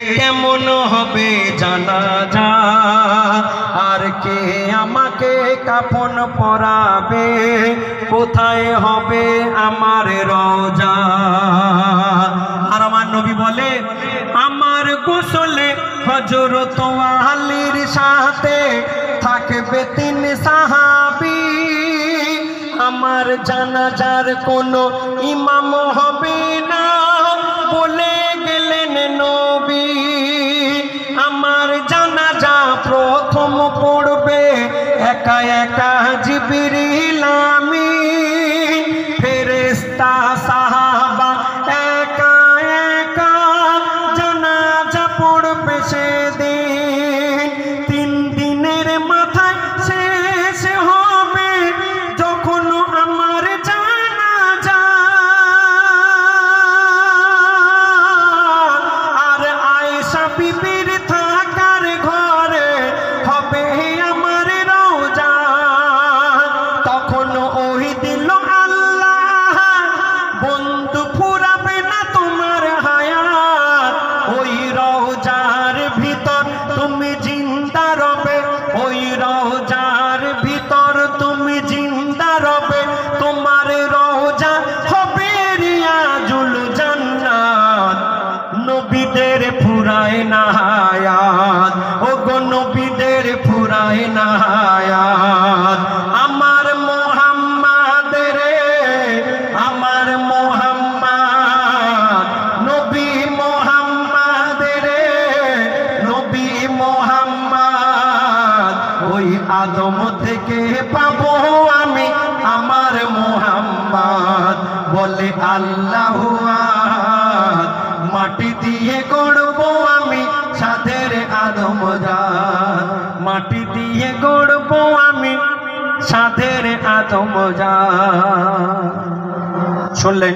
কেমন হবে জানাজা, আর কে আমাকে কাফন পরাবে, কোথায় হবে আমার রওজা। আর আমার নবী বলে, আমার গোসলে হযরত আলীর সাথে থাকবে 3 সাহাবী, আমার জানাজার কোনো ইমাম হবে না বলে গেলেন নবী। আমার জানাজা প্রথম পড়বে একা একা জিবরিল আমিন, ফেরেশতা সাহাবা একা একা জানাজা পড়বে সেদিন। 3 দিনের মাথায় শেষ হবে যখন আমার জানাজা, আর আয়েশা বিবির থাকার ঘরে হবে আমার রওজা। তখন ওই দিল আল্লাহ বন্ধু ফুরাবে না তোমার হায়াত, ওই রওজার ভিতর তুমি জিন্দা রবে, ওই রওজার ভিতর তুমি জিন্দা রবে, তোমার রওজা হবে রিয়াজুল জান্নাত। নবীদের ফুরায় না হায়াত, ও গো নবীদের ফুরায় না হায়াত। আমার মুহাম্মদ রে, আমার মুহাম্মদ, নবী মুহাম্মদ রে, নবী মুহাম্মদ, ওই আদম থেকে পাবো আমি আমার মুহাম্মদ। বলে আল্লাহু আহাদ, মাটি দিয়ে গড়বো আমি সাধের আদম জান, মাটি দিয়ে গড়বো আমি সাধের আদম জান। শুনলেন?